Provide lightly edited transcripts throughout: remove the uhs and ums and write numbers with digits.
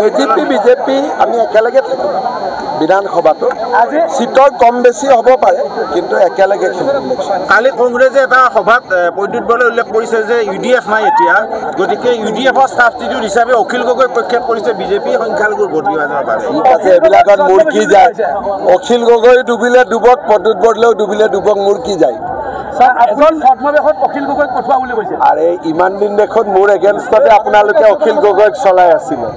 AGP BJP আমি একেলগে থাকিম বিধানসভাটো সিটৰ কম বেছি হ'ব পাৰে কিন্তু একেলগে খেলিম। কালি কংগ্ৰেছে এটা সভাত বৈদ্যুৎ বলে উল্লেখ কৰিছে যে ইউডিএফ নাই এতিয়া, গতিকে ইউডিএফৰ ছাবষ্টিটিউট হিচাপে অখিল গগৈ প্ৰক্ষেপ কৰিছে বিজেপি সংখ্যালঘুৰ ভোট বিভাজনৰ বাবে। ঠিক আছে, এইবিলাকত মুৰ্কি যায়। অখিল গগৈ ডুবিলে ডুবক, প্ৰদ্যুৎ বৰদলৈও ডুবিলে ডুবক, মুৰ্কি যায়। আৰে ইমান দিন দেখোন মোৰ এগেইনষ্টতে আপোনালোকে অখিল গগৈক চলাই আছিলে,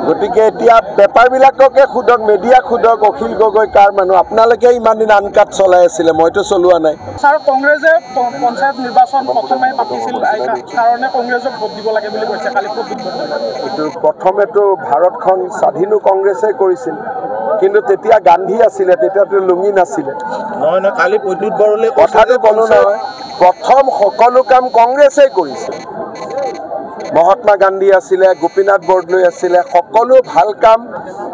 গতিকে এতিয়া বেপাৰবিলাককে সোধক, মিডিয়াক সোধক অখিল গগৈ কাৰ মানুহ। আপোনালোকে ইমান দিন আনকাট চলাই আছিলে, মইতো চলোৱা নাই। ছাৰ কংগ্ৰেছে পঞ্চায়ত নিৰ্বাচন প্ৰথমে পাতিছিল কাৰণে কংগ্ৰেছক ভোট দিব লাগে বুলি কৈছে কালি। এইটো প্ৰথমেতো ভাৰতখন স্বাধীনো কংগ্ৰেছে কৰিছিল, কিন্তু তেতিয়া গান্ধী আছিলে, তেতিয়াতো লুঙি নাছিলে। নহয় নহয়, কালি বৈদ্যুৎ বৰলে কথাটো ক'লো নহয়, প্ৰথম সকলো কাম কংগ্ৰেছে কৰিছিল। মহাত্মা গান্ধী আছিলে, গোপীনাথ বৰদলৈ আছিলে, সকলো ভাল কাম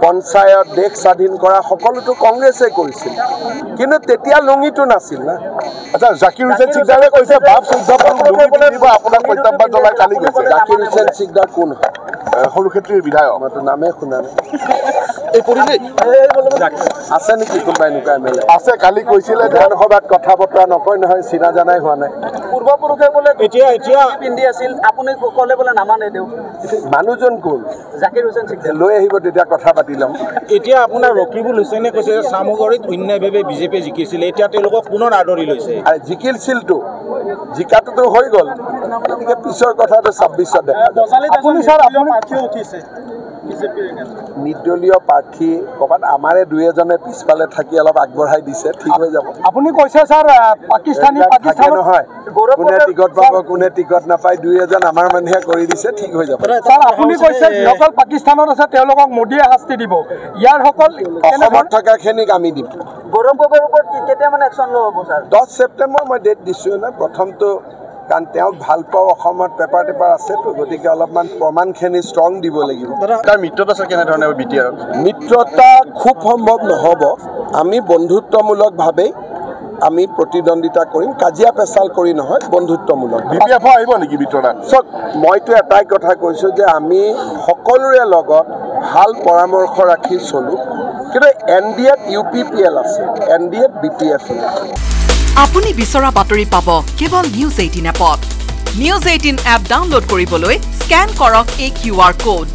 পঞ্চায়ত, দেশ স্বাধীন কৰা সকলোটো কংগ্ৰেছে কৰিছিল, কিন্তু তেতিয়া লুঙিটো নাছিল না। আচ্ছা, জাকিৰ হুছেইন সিকদাৰে কৈছে বাপ চৈধ্যপন আপোনাক প্ৰত্যাহ্বান জনাই কালি কৈছে। জাকিৰ হুছেইন সিকদাৰ কোন হয়? সৰুক্ষেত্ৰীৰ বিধায়ক। মইতো নামে শুনা নাই। আছে নেকি কোনোবা এনেকুৱা এমএলএ? আছে, কালি কৈছিলে বিধানসভাত কথা বতৰা নকয় নহয়, চিনা জানাই হোৱা নাই। পূৰ্বপুৰুষে বোলে এতিয়া পিন্ধি আছিল, আপুনি ক'লে বোলে নামানে দেউ। মানুহজন কোন? জাকিৰ হুছেইন সিকদাৰ। লৈ আহিব, তেতিয়া কথা পাতি ল'ম। এতিয়া আপোনাৰ ৰকিবুল হুছেইনে কৈছে যে চামগুৰিত অন্যায়ভাৱে বিজেপিয়ে জিকিছিলে, এতিয়া তেওঁলোকক পুনৰ আদৰি লৈছে। আৰু জিকিলছিলতো, জিকাটোতো হৈ গ'ল, গতিকে পিছৰ কথাটো 26ত দেখা যাব। নিৰ্দলীয় প্ৰাৰ্থী ক'ৰবাত আমাৰে দুই এজনে পিছফালে থাকি অলপ আগবঢ়াই দিছে, ঠিক হৈ যাব। আপুনি কৈছে ছাৰ পাকিস্তানী নহয়, কোনে টিকট পাব কোনে টিকট নাপায়, দুই এজন আমাৰ মানুহে কৰি দিছে, ঠিক হৈ যাব। ছাৰ আপুনি কৈছে যিসকল পাকিস্তানত আছে তেওঁলোকক মোদীয়ে শাস্তি দিব, ইয়াৰ সকল অসমত থকাখিনিক আমি দিম। গৌৰৱ গগৈৰ ওপৰত কেতিয়া মানে একশ্যন লোৱা হ'ব ছাৰ? 10 ছেপ্টেম্বৰ মই ডেট দিছোঁ না। প্ৰথমটো কাৰণ তেওঁক ভাল পাওঁ, অসমত পেপাৰ টেপাৰ আছেতো, গতিকে অলপমান প্ৰমাণখিনি ষ্ট্ৰং দিব লাগিব। তাৰ মিত্ৰতা আছে কেনেধৰণে বি টি আৰত? মিত্ৰতা খুব সম্ভৱ নহ'ব, আমি বন্ধুত্বমূলকভাৱেই আমি প্ৰতিদ্বন্দ্বিতা কৰিম, কাজিয়া পেচাল কৰি নহয়, বন্ধুত্বমূলক। বি পি এফ আহিব নেকি মিত্ৰতা? চাওক, মইতো এটাই কথা কৈছোঁ যে আমি সকলোৰে লগত ভাল পৰামৰ্শ ৰাখি চলোঁ, কিন্তু NDAত UPPL আছে, NDAত BPF আছে। আপুনি বিচৰা বাতৰি পাব কেৱল নিউজ 18 এপত। নিউজ 18 এপ ডাউনলোড কৰিবলৈ স্কেন কৰক এই QR কোড।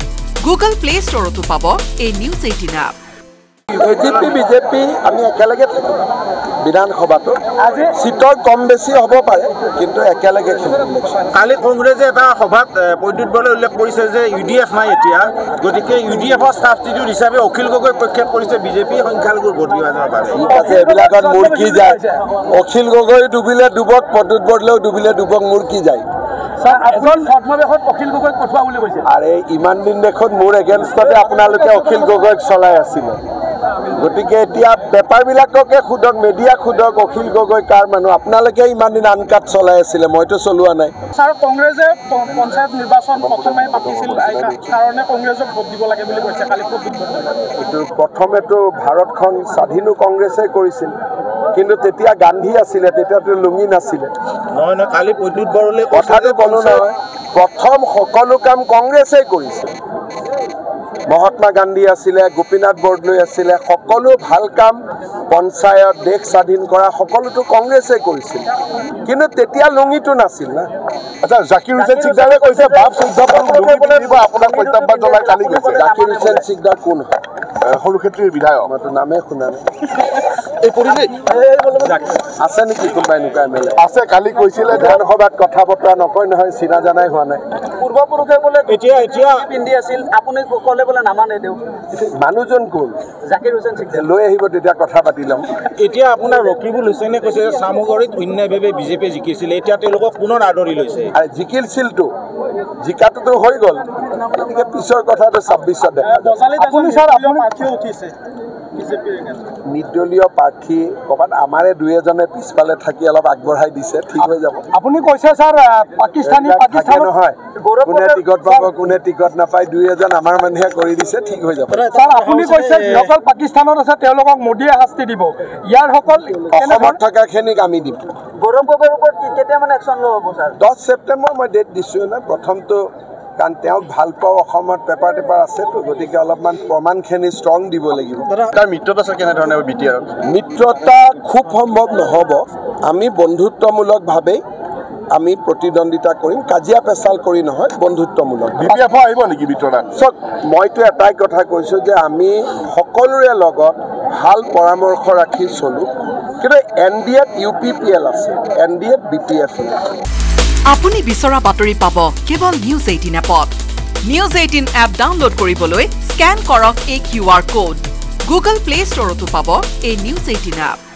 গুগল প্লে ষ্টৰতো পাব এই নিউজ 18 এপ। এজিপি বিজেপি আমি একেলগে থাকিম বিধানসভাটো, সিটৰ কম বেছি হ'ব পাৰে কিন্তু একেলগে খেলিম। কালি কংগ্ৰেছে এটা সভাত বৈদ্যুৎ বলে উল্লেখ কৰিছে যে ইউডিএফ নাই এতিয়া, গতিকে ইউডিএফৰ ছাবষ্টিটিউট হিচাপে অখিল গগৈ প্ৰক্ষেপ কৰিছে বিজেপি সংখ্যালঘুৰ ভোট বিভাজনৰ বাবে। ঠিক আছে, এইবিলাকত মুৰ্কি যায়। অখিল গগৈ ডুবিলে ডুবক, প্ৰদ্যুৎ বৰদলৈও ডুবিলে ডুবক, মুৰ্কি যায়। আৰে ইমান দিন দেখোন মোৰ এগেইনষ্টতে আপোনালোকে অখিল গগৈক চলাই আছিলে, গতিকে এতিয়া বেপাৰবিলাককে সোধক, মিডিয়াক সোধক অখিল গগৈ কাৰ মানুহ। আপোনালোকে ইমান দিন আনকাট চলাই আছিলে, মইতো চলোৱা নাই। ছাৰ কংগ্ৰেছে পঞ্চায়ত নিৰ্বাচন প্ৰথমে পাতিছিল কাৰণে কংগ্ৰেছক ভোট দিব লাগে বুলি কৈছে কালি। এইটো প্ৰথমেতো ভাৰতখন স্বাধীনো কংগ্ৰেছে কৰিছিল, কিন্তু তেতিয়া গান্ধী আছিলে, তেতিয়াতো লুঙি নাছিলে। নহয় নহয়, কালি বৈদ্যুৎ বৰলে কথাটো ক'লো নহয়, প্ৰথম সকলো কাম কংগ্ৰেছে কৰিছিল। মহাত্মা গান্ধী আছিলে, গোপীনাথ বৰদলৈ আছিলে, সকলো ভাল কাম পঞ্চায়ত, দেশ স্বাধীন কৰা সকলোটো কংগ্ৰেছে কৰিছিল, কিন্তু তেতিয়া লুঙিটো নাছিল না। আচ্ছা, জাকিৰ হুছেইন সিকদাৰে কৈছে বাপ চৈধ্যপন আপোনাক প্ৰত্যাহ্বান জনাই কালি কৈছে। জাকিৰ হুছেইন সিকদাৰ কোন হয়? সৰুক্ষেত্ৰীৰ বিধায়ক। মইতো নামে শুনা নাই। আছে নেকি কোনোবা এনেকুৱা এমএলএ? আছে, কালি কৈছিলে বিধানসভাত কথা বতৰা নকয় নহয়, চিনা জানাই হোৱা নাই। পূৰ্বপুৰুষে বোলে এতিয়া পিন্ধি আছিল, আপুনি ক'লে বোলে নামানে দেউ। মানুহজন কোন? জাকিৰ হুছেইন সিকদাৰ। লৈ আহিব, তেতিয়া কথা পাতি ল'ম। এতিয়া আপোনাৰ ৰকিবুল হুছেইনে কৈছে যে চামগুৰিত অন্যায়ভাৱে বিজেপিয়ে জিকিছিলে, এতিয়া তেওঁলোকক পুনৰ আদৰি লৈছে। আৰু জিকিলছিলতো, জিকাটোতো হৈ গ'ল, গতিকে পিছৰ কথাটো 26ত দেখা যাব। নিৰ্দলীয় প্ৰাৰ্থী ক'ৰবাত আমাৰে দুই এজনে পিছফালে থাকি অলপ আগবঢ়াই দিছে, ঠিক হৈ যাব। আপুনি কৈছে ছাৰ পাকিস্তানী নহয়, কোনে টিকট পাব কোনে টিকট নাপায়, দুই এজন আমাৰ মানুহে কৰি দিছে, ঠিক হৈ যাব। ছাৰ আপুনি কৈছে যিসকল পাকিস্তানত আছে তেওঁলোকক মোদীয়ে শাস্তি দিব, ইয়াৰ সকল অসমত থকাখিনিক আমি দিম। গৌৰৱ গগৈৰ ওপৰত কেতিয়া মানে একশ্যন লোৱা হ'ব ছাৰ? 10 ছেপ্টেম্বৰ মই ডেট দিছোঁ না। প্ৰথমটো কাৰণ তেওঁক ভাল পাওঁ অসমত পেপাৰ টেপাৰ আছেতো গতিকে অলপমান প্ৰমাণখিনি ষ্ট্ৰং দিব লাগিব তাৰ মিত্ৰতা আছে কেনেধৰণে বি টি আৰত মিত্ৰতা খুব সম্ভৱ নহ'ব আমি বন্ধুত্বমূলকভাৱে আমি প্ৰতিদ্বন্দ্বিতা কৰিম কাজিয়া পেচাল কৰি নহয় বন্ধুত্বমূলক BPF আহিব নেকি মিত্ৰতা চক মইতো এটাই কথা কৈছোঁ যে আমি সকলোৰে লগত ভাল পৰামৰ্শ ৰাখি চলোঁ কিন্তু NDAত UPPL আছে NDAত BPF আপুনি বিচৰা বাতৰি পাব কেৱল নিউজ 18 এপত নিউজ 18 এপ ডাউনলোড কৰিবলৈ স্কেন কৰক এই QR কোড গুগল প্লে ষ্টৰতো পাব এই নিউজ 18 এপ